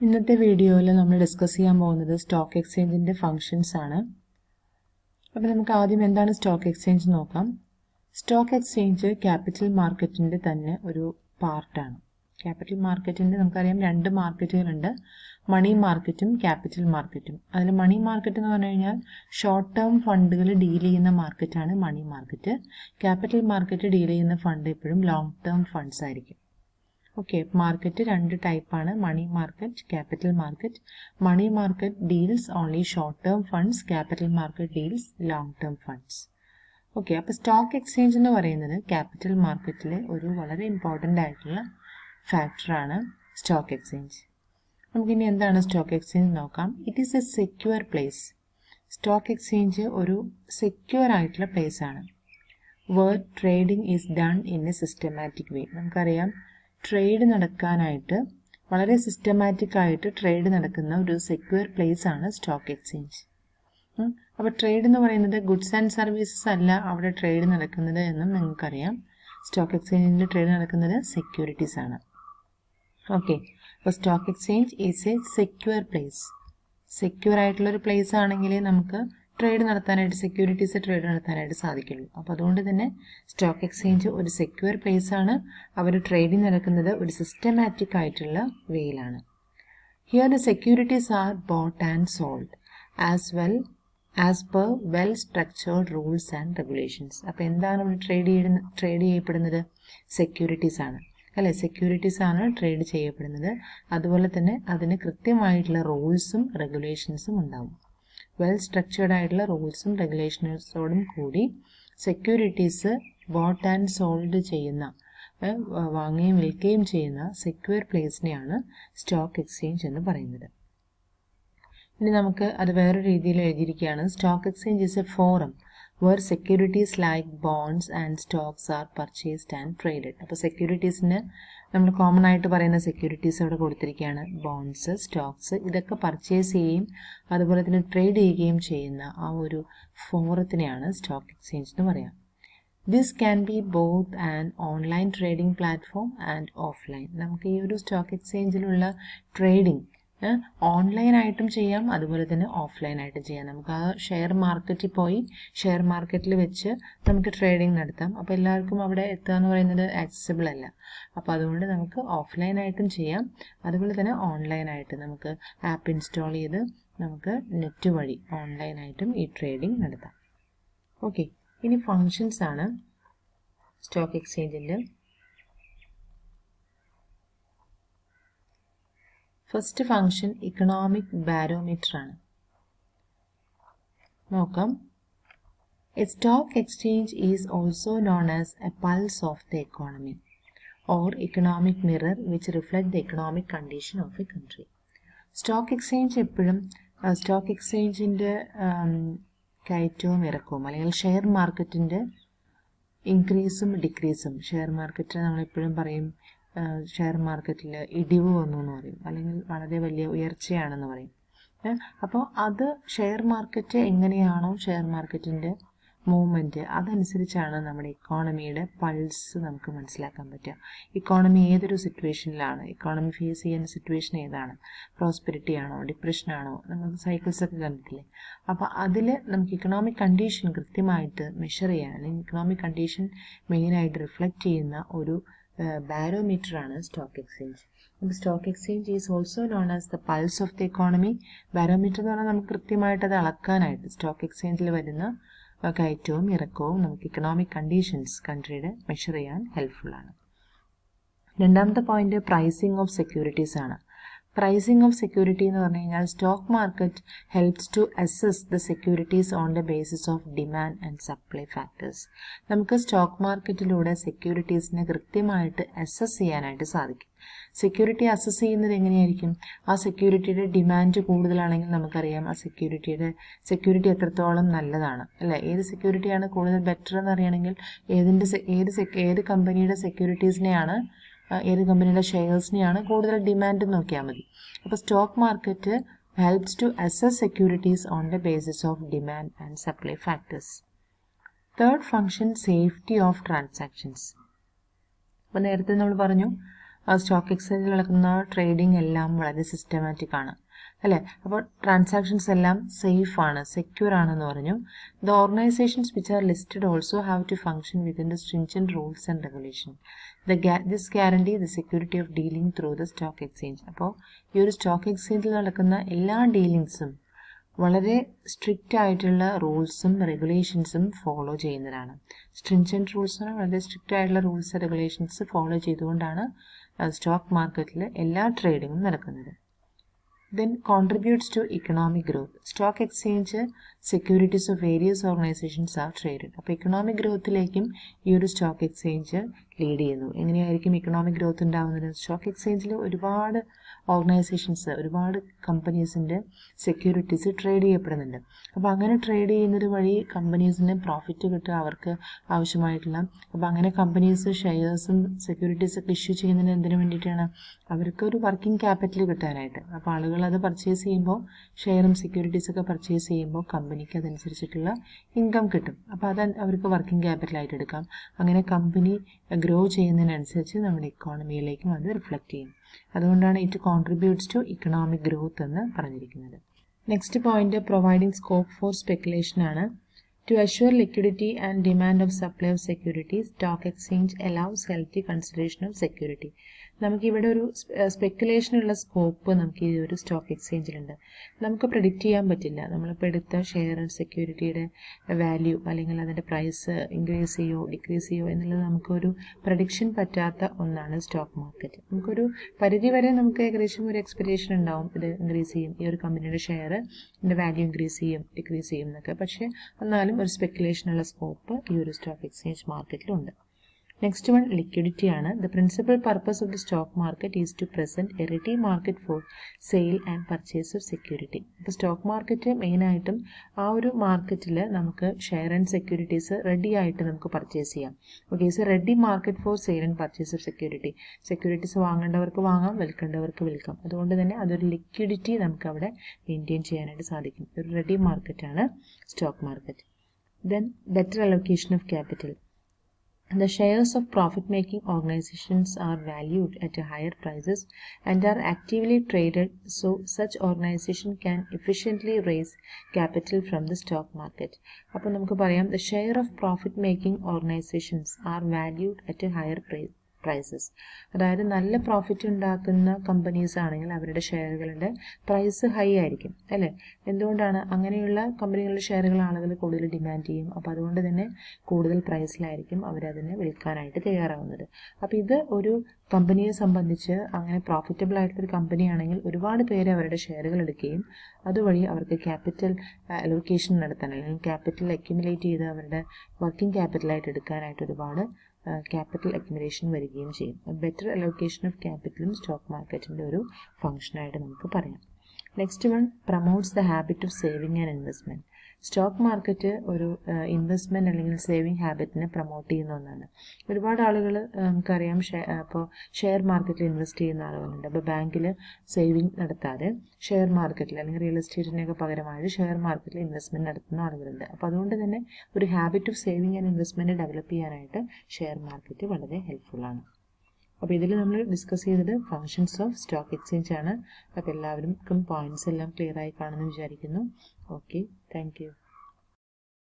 ഇന്നത്തെ വീഡിയോയിൽ നമ്മൾ ഡിസ്കസ് ചെയ്യാൻ പോകുന്നത് സ്റ്റോക്ക് എക്സ്ചേഞ്ചിൻ്റെ ഫങ്ഷൻസ് ആണ്. അപ്പോൾ നമുക്ക് ആദ്യം എന്താണ് സ്റ്റോക്ക് എക്സ്ചേഞ്ച് നോക്കാം. സ്റ്റോക്ക് എക്സ്ചേഞ്ച് ക്യാപിറ്റൽ മാർക്കറ്റിൻ്റെ തന്നെ ഒരു പാർട്ടാണ്. ക്യാപിറ്റൽ മാർക്കറ്റിൻ്റെ നമുക്കറിയാം രണ്ട് മാർക്കറ്റുകളുണ്ട്, മണി മാർക്കറ്റും ക്യാപിറ്റൽ മാർക്കറ്റും. അതിൽ മണി മാർക്കറ്റ് എന്ന് പറഞ്ഞു കഴിഞ്ഞാൽ ഷോർട്ട് ടേം ഫണ്ടുകൾ ഡീൽ ചെയ്യുന്ന മാർക്കറ്റാണ് money market. Capital market deal ചെയ്യുന്ന ഫണ്ട് എപ്പോഴും ലോങ് ടേം ഫണ്ട്സ് ആയിരിക്കും. ഓക്കെ, മാർക്കറ്റ് രണ്ട് ടൈപ്പാണ്, money market, capital market. Money market deals only short term funds, capital market deals long term funds. Okay, അപ്പോൾ stock exchange എന്ന് പറയുന്നത് capital മാർക്കറ്റിലെ ഒരു വളരെ ഇമ്പോർട്ടൻ്റ് ആയിട്ടുള്ള ഫാക്ടറാണ് സ്റ്റോക്ക് എക്സ്ചേഞ്ച്. നമുക്കിനി എന്താണ് സ്റ്റോക്ക് എക്സ്ചേഞ്ച് നോക്കാം. It is a secure place. Stock exchange ഒരു സെക്യൂർ ആയിട്ടുള്ള പ്ലേസ് ആണ്. Where trading is done in a systematic way. നമുക്കറിയാം ട്രേഡ് നടക്കാനായിട്ട് വളരെ സിസ്റ്റമാറ്റിക് ആയിട്ട് ട്രേഡ് നടക്കുന്ന ഒരു സെക്യൂർ പ്ലേസ് ആണ് സ്റ്റോക്ക് എക്സ്ചേഞ്ച്. അപ്പോൾ ട്രേഡ് എന്ന് പറയുന്നത് ഗുഡ്സ് ആൻഡ് സർവീസസ് അല്ല അവിടെ ട്രേഡ് നടക്കുന്നത് എന്നും നിങ്ങൾക്കറിയാം. സ്റ്റോക്ക് എക്സ്ചേഞ്ചിൽ ട്രേഡ് നടക്കുന്നത് സെക്യൂരിറ്റീസ് ആണ്. ഓക്കെ, അപ്പോൾ stock exchange is a secure place. Secure ആയിട്ടുള്ളൊരു പ്ലേസ് ആണെങ്കിൽ നമുക്ക് ട്രേഡ് നടത്താനായിട്ട്, സെക്യൂരിറ്റീസ് ട്രേഡ് നടത്താനായിട്ട് സാധിക്കുള്ളൂ. അപ്പോൾ അതുകൊണ്ട് തന്നെ സ്റ്റോക്ക് എക്സ്ചേഞ്ച് ഒരു സെക്യൂർ പ്ലേസ് ആണ്. അവർ ട്രേഡിംഗ് നടക്കുന്നത് ഒരു സിസ്റ്റമാറ്റിക് ആയിട്ടുള്ള വേയിലാണ്. Here the securities are bought and sold as per well structured rules and regulations. അപ്പോൾ എന്താണ് ഇവിടെ ട്രേഡ് ചെയ്യപ്പെടുന്നത്? സെക്യൂരിറ്റീസ് ആണ് അല്ലേ? സെക്യൂരിറ്റീസ് ആണ് ട്രേഡ് ചെയ്യപ്പെടുന്നത്. അതുപോലെ തന്നെ അതിന് കൃത്യമായിട്ടുള്ള റൂൾസും റെഗുലേഷൻസും ഉണ്ടാവും. വെൽ സ്ട്രക്ചേർഡ് ആയിട്ടുള്ള റൂൾസും റെഗുലേഷൻസോടും കൂടി സെക്യൂരിറ്റീസ് ബോട്ട് ആൻഡ് സോൾഡ് ചെയ്യുന്ന, വാങ്ങുകയും വിൽക്കുകയും ചെയ്യുന്ന സെക്യൂർ പ്ലേസിനെയാണ് സ്റ്റോക്ക് എക്സ്ചേഞ്ച് എന്ന് പറയുന്നത്. ഇനി നമുക്ക് അത് വേറൊരു രീതിയിൽ എഴുതിയിരിക്കുകയാണ്. Stock exchange is a forum where securities like bonds and stocks are purchased and traded. അപ്പോൾ സെക്യൂരിറ്റീസിന് നമ്മൾ കോമൺ ആയിട്ട് പറയുന്ന സെക്യൂരിറ്റീസ് അവിടെ കൊടുത്തിരിക്കുകയാണ്. ബോണ്ട്സ്, സ്റ്റോക്സ്, ഇതൊക്കെ പർച്ചേസ് ചെയ്യുകയും അതുപോലെ തന്നെ ട്രേഡ് ചെയ്യുകയും ചെയ്യുന്ന ആ ഒരു ഫോറത്തിനെയാണ് സ്റ്റോക്ക് എക്സ്ചേഞ്ച് എന്ന് പറയാം. This can be both an online trading platform and offline. നമുക്ക് ഈ ഒരു സ്റ്റോക്ക് എക്സ്ചേഞ്ചിലുള്ള ട്രേഡിംഗ് ഓൺലൈനായിട്ടും ചെയ്യാം, അതുപോലെ തന്നെ ഓഫ്ലൈനായിട്ടും ചെയ്യാം. നമുക്ക് ആ ഷെയർ മാർക്കറ്റിൽ പോയി ഷെയർ മാർക്കറ്റിൽ വെച്ച് നമുക്ക് ട്രേഡിംഗ് നടത്താം. അപ്പോൾ എല്ലാവർക്കും അവിടെ എത്തുക എന്ന് പറയുന്നത് ആക്സസിബിൾ അല്ല. അപ്പോൾ അതുകൊണ്ട് നമുക്ക് ഓഫ്ലൈനായിട്ടും ചെയ്യാം, അതുപോലെ തന്നെ ഓൺലൈനായിട്ട് നമുക്ക് ആപ്പ് ഇൻസ്റ്റാൾ ചെയ്ത് നമുക്ക് നെറ്റ് വഴി ഓൺലൈനായിട്ടും ഈ ട്രേഡിംഗ് നടത്താം. ഓക്കെ, ഇനി ഫങ്ഷൻസ് ആണ് സ്റ്റോക്ക് എക്സ്ചേഞ്ചിൻ്റെ. ഫസ്റ്റ് ഫങ്ഷൻ ഇക്കണോമിക് ബാരോമീറ്റർ ആണ്. നോക്കാം. A stock exchange is also known as a pulse of the economy or economic mirror which reflect the economic condition of a country. Stock exchange എപ്പോഴും stock എക്സ്ചേഞ്ചിൻ്റെ കയറ്റവും ഇറക്കവും, അല്ലെങ്കിൽ share മാർക്കറ്റിൻ്റെ ഇൻക്രീസും ഡിക്രീസും. Share മാർക്കറ്റിൽ നമ്മളെപ്പോഴും പറയും ഷെയർ മാർക്കറ്റിൽ ഇടിവ് വന്നു എന്ന് പറയും, അല്ലെങ്കിൽ വളരെ വലിയ ഉയർച്ചയാണെന്ന് പറയും. അപ്പോൾ അത് ഷെയർ മാർക്കറ്റ് എങ്ങനെയാണോ ഷെയർ മാർക്കറ്റിൻ്റെ മൂവ്മെൻറ്റ്, അതനുസരിച്ചാണ് നമ്മുടെ ഇക്കോണമിയുടെ പൾസ് നമുക്ക് മനസ്സിലാക്കാൻ പറ്റുക. ഇക്കോണമി ഏതൊരു സിറ്റുവേഷനിലാണ്, ഇക്കോണമി ഫേസ് ചെയ്യുന്ന സിറ്റുവേഷൻ ഏതാണ്, പ്രോസ്പെരിറ്റി ആണോ ഡിപ്രഷൻ ആണോ, നമുക്ക് സൈക്കിൾസൊക്കെ കണ്ടിട്ടില്ലേ. അപ്പോൾ അതിൽ നമുക്ക് ഇക്കണോമിക് കണ്ടീഷൻ കൃത്യമായിട്ട് മെഷർ ചെയ്യാൻ, അല്ലെങ്കിൽ ഇക്കണോമിക് കണ്ടീഷൻ മെയിനായിട്ട് റിഫ്ലക്റ്റ് ചെയ്യുന്ന ഒരു ബാരോമീറ്റർ ആണ് സ്റ്റോക്ക് എക്സ്ചേഞ്ച്. അപ്പോൾ stock exchange is also known as the pulse of the economy. Barometer എന്ന് പറഞ്ഞാൽ നമുക്ക് കൃത്യമായിട്ട് അത് അളക്കാനായിട്ട് സ്റ്റോക്ക് എക്സ്ചേഞ്ചിൽ വരുന്ന കയറ്റവും ഇറക്കവും നമുക്ക് ഇക്കണോമിക് കണ്ടീഷൻസ് കൺട്രിയുടെ മെഷർ ചെയ്യാൻ ഹെൽപ്ഫുള്ളാണ്. രണ്ടാമത്തെ പോയിന്റ് പ്രൈസിങ് ഓഫ് സെക്യൂരിറ്റീസ് ആണ്. പ്രൈസിങ് ഓഫ് സെക്യൂരിറ്റി എന്ന് പറഞ്ഞു കഴിഞ്ഞാൽ stock market helps to assess the securities on the basis of demand and supply factors. നമുക്ക് സ്റ്റോക്ക് മാർക്കറ്റിലൂടെ സെക്യൂരിറ്റീസിനെ കൃത്യമായിട്ട് അസസ് ചെയ്യാനായിട്ട് സാധിക്കും. സെക്യൂരിറ്റി അസസ് ചെയ്യുന്നത് എങ്ങനെയായിരിക്കും? ആ സെക്യൂരിറ്റിയുടെ ഡിമാൻഡ് കൂടുതലാണെങ്കിൽ നമുക്കറിയാം ആ സെക്യൂരിറ്റി എത്രത്തോളം നല്ലതാണ് അല്ലേ. ഏത് സെക്യൂരിറ്റിയാണ് കൂടുതൽ ബെറ്റർ എന്ന് അറിയണമെങ്കിൽ ഏത് കമ്പനിയുടെ സെക്യൂരിറ്റീസിനെയാണ്, ഏത് കമ്പനിയുടെ ഷെയർസിനെയാണ് കൂടുതൽ ഡിമാൻഡ് നോക്കിയാൽ മതി. അപ്പോൾ stock market helps to assess securities on the basis of demand and supply factors. Third function safety of transactions. അപ്പോൾ നേരത്തെ നമ്മൾ പറഞ്ഞു സ്റ്റോക്ക് എക്സ്ചേഞ്ചിൽ നടക്കുന്ന ട്രേഡിംഗ് എല്ലാം വളരെ സിസ്റ്റമാറ്റിക് ആണ് അല്ലേ? അപ്പോൾ ട്രാൻസാക്ഷൻസ് എല്ലാം സേഫ് ആണ്, സെക്യൂർ ആണെന്ന് പറഞ്ഞു. The organisations which are listed also have to function within the stringent rules and regulation. This guarantee the security of dealing through the stock exchange. അപ്പോൾ ഈ ഒരു സ്റ്റോക്ക് എക്സ്ചേഞ്ചിൽ നടക്കുന്ന എല്ലാ ഡീലിങ്സും വളരെ സ്ട്രിക്റ്റ് ആയിട്ടുള്ള റൂൾസും റെഗുലേഷൻസും ഫോളോ ചെയ്യുന്നതാണ്. സ്ട്രിഞ്ചന്റ് റൂൾസ് വളരെ സ്ട്രിക്റ്റ് ആയിട്ടുള്ള റൂൾസ് റെഗുലേഷൻസ് ഫോളോ ചെയ്തുകൊണ്ടാണ് സ്റ്റോക്ക് മാർക്കറ്റിൽ എല്ലാ ട്രേഡിങ്ങും നടക്കുന്നത്. Then contributes to economic growth. Stock exchange securities of various organizations are traded. അപ്പോൾ economic growthലേക്കും ഈ ഒരു സ്റ്റോക്ക് എക്സ്ചേഞ്ച് ലീഡ് ചെയ്യുന്നു. എങ്ങനെയായിരിക്കും economic growth ഉണ്ടാകുന്നത്? സ്റ്റോക്ക് എക്സ്ചേഞ്ചിൽ ഒരുപാട് ഓർഗനൈസേഷൻസ്, ഒരുപാട് കമ്പനീസിൻ്റെ സെക്യൂരിറ്റീസ് ട്രേഡ് ചെയ്യപ്പെടുന്നുണ്ട്. അപ്പോൾ അങ്ങനെ ട്രേഡ് ചെയ്യുന്നത് വഴി കമ്പനീസിന് പ്രോഫിറ്റ് കിട്ടുക, അവർക്ക് ആവശ്യമായിട്ടുള്ള. അപ്പോൾ അങ്ങനെ കമ്പനീസ് ഷെയർസും സെക്യൂരിറ്റീസൊക്കെ ഇഷ്യൂ ചെയ്യുന്നതിന് എന്തിനു വേണ്ടിയിട്ടാണ്? അവർക്ക് ഒരു വർക്കിംഗ് ക്യാപിറ്റൽ കിട്ടാനായിട്ട്. അപ്പോൾ ആളുകൾ അത് പർച്ചേസ് ചെയ്യുമ്പോൾ, ഷെയറും സെക്യൂരിറ്റീസൊക്കെ പർച്ചേസ് ചെയ്യുമ്പോൾ കമ്പനിക്ക് അതനുസരിച്ചിട്ടുള്ള ഇൻകം കിട്ടും. അപ്പോൾ അത് അവർക്ക് വർക്കിംഗ് ക്യാപിറ്റലായിട്ട് എടുക്കാം. അങ്ങനെ കമ്പനി ഗ്രോ ചെയ്യുന്നതിനനുസരിച്ച് നമ്മുടെ ഇക്കോണമിയിലേക്കും അത് റിഫ്ലക്റ്റ് ചെയ്യും. അതുകൊണ്ടാണ് it contributes to economic growth എന്ന് പറഞ്ഞിരിക്കുന്നത്. Next point providing scope for speculation ആണ്. To assure liquidity and demand of supply of securities, stock exchange allows healthy consideration of security. നമുക്കിവിടെ ഒരു സ്പെക്കുലേഷനുള്ള സ്കോപ്പ് നമുക്ക് ഈ ഒരു സ്റ്റോക്ക് എക്സ്ചേഞ്ചിലുണ്ട്. നമുക്ക് പ്രെഡിക്റ്റ് ചെയ്യാൻ പറ്റില്ല. നമ്മളിപ്പോൾ എടുത്ത ഷെയർ സെക്യൂരിറ്റിയുടെ വാല്യൂ അല്ലെങ്കിൽ അതിൻ്റെ പ്രൈസ് ഇൻക്രീസ് ചെയ്യോ ഡിക്രീസ് ചെയ്യോ എന്നുള്ളത് നമുക്കൊരു പ്രഡിക്ഷൻ പറ്റാത്ത ഒന്നാണ് സ്റ്റോക്ക് മാർക്കറ്റ്. നമുക്കൊരു പരിധി വരെ നമുക്ക് ഏകദേശം ഒരു എക്സ്പെക്റ്റേഷൻ ഉണ്ടാവും, ഇത് ഇൻക്രീസ് ചെയ്യും, ഈ ഒരു കമ്പനിയുടെ ഷെയറിൻ്റെ വാല്യൂ ഇൻക്രീസ് ചെയ്യും ഡിക്രീസ് ചെയ്യും എന്നൊക്കെ. പക്ഷേ എന്നാലും ഒരു സ്പെക്കുലേഷനുള്ള സ്കോപ്പ് ഈ ഒരു സ്റ്റോക്ക് എക്സ്ചേഞ്ച് മാർക്കറ്റിലുണ്ട്. നെക്സ്റ്റ് വൺ ലിക്വിഡിറ്റി ആണ്. The principal purpose of the stock market is to present a ready market for sale and purchase of security. ഇപ്പോൾ സ്റ്റോക്ക് മാർക്കറ്റ് മെയിനായിട്ടും ആ ഒരു മാർക്കറ്റിൽ നമുക്ക് ഷെയർ ആൻഡ് സെക്യൂരിറ്റീസ് റെഡി ആയിട്ട് നമുക്ക് പർച്ചേസ് ചെയ്യാം. Okay, it's a ready market for sale and purchase of security. Securities വാങ്ങേണ്ടവർക്ക് വാങ്ങാം, വിൽക്കേണ്ടവർക്ക് വിൽക്കാം. അതുകൊണ്ട് തന്നെ അതൊരു ലിക്വിഡിറ്റി നമുക്ക് അവിടെ മെയിൻറ്റെയിൻ ചെയ്യാനായിട്ട് സാധിക്കും. ഒരു റെഡി മാർക്കറ്റാണ് stock market. Then better allocation of capital. The shares of profit-making organizations are valued at higher prices and are actively traded, so such organization can efficiently raise capital from the stock market. അപ്പോൾ നമുക്ക് പറയാം, the share of profit-making organizations are valued at a higher prices. അതായത് നല്ല profit ഉണ്ടാക്കുന്ന companies ആണെങ്കിൽ അവരുടെ ഷെയറുകളുടെ price high ആയിരിക്കും അല്ലേ? എന്തുകൊണ്ടാണ്? അങ്ങനെയുള്ള കമ്പനികളുടെ ഷെയറുകൾ ആളുകൾ കൂടുതൽ ഡിമാൻഡ് ചെയ്യും. അപ്പോൾ അതുകൊണ്ട് തന്നെ കൂടുതൽ പ്രൈസിലായിരിക്കും അവരതിനെ വിൽക്കാനായിട്ട് തയ്യാറാവുന്നത്. അപ്പോൾ ഇത് ഒരു കമ്പനിയെ സംബന്ധിച്ച് അങ്ങനെ പ്രോഫിറ്റബിൾ ആയിട്ടുള്ളൊരു കമ്പനിയാണെങ്കിൽ ഒരുപാട് പേര് അവരുടെ ഷെയറുകൾ എടുക്കുകയും അതുവഴി അവർക്ക് ക്യാപിറ്റൽ അലോക്കേഷൻ നടത്താൻ അല്ലെങ്കിൽ ക്യാപിറ്റൽ അക്യുമുലേറ്റ് ചെയ്ത് അവരുടെ വർക്കിംഗ് ക്യാപിറ്റലായിട്ട് എടുക്കാനായിട്ട് ഒരുപാട് ക്യാപിറ്റൽ അക്യുമുലേഷൻ വരികയും ചെയ്യും. ബെറ്റർ അലോക്കേഷൻ ഓഫ് ക്യാപിറ്റലും സ്റ്റോക്ക് മാർക്കറ്റിൻ്റെ ഒരു ഫംഗ്ഷനായിട്ട് നമുക്ക് പറയാം. Next one promotes the habit of saving and investment. Stock market ഒരു ഇൻവെസ്റ്റ്മെൻറ്റ് അല്ലെങ്കിൽ സേവിങ് ഹാബിറ്റിനെ പ്രൊമോട്ട് ചെയ്യുന്ന ഒന്നാണ്. ഒരുപാട് ആളുകൾ നമുക്കറിയാം അപ്പോൾ ഷെയർ മാർക്കറ്റിൽ ഇൻവെസ്റ്റ് ചെയ്യുന്ന ആളുകളുണ്ട്. അപ്പോൾ ബാങ്കിൽ സേവിങ് നടത്താതെ ഷെയർ മാർക്കറ്റിൽ അല്ലെങ്കിൽ റിയൽ എസ്റ്റേറ്റിനൊക്കെ പകരമായിട്ട് ഷെയർ മാർക്കറ്റിൽ ഇൻവെസ്റ്റ്മെൻറ്റ് നടത്തുന്ന ആളുകളുണ്ട്. അപ്പോൾ അതുകൊണ്ട് തന്നെ ഒരു habit of saving and investment develop ചെയ്യാനായിട്ട് ഷെയർ മാർക്കറ്റ് വളരെ ഹെൽപ്ഫുള്ളാണ്. അപ്പോൾ ഇതിൽ നമ്മൾ ഡിസ്കസ് ചെയ്തത് ഫങ്ഷൻസ് ഓഫ് സ്റ്റോക്ക് എക്സ്ചേഞ്ച് ആണ്. അപ്പോൾ എല്ലാവർക്കും പോയിന്റ്സ് എല്ലാം ക്ലിയർ ആയി കാണുമെന്ന് വിചാരിക്കുന്നു. Okay, thank you.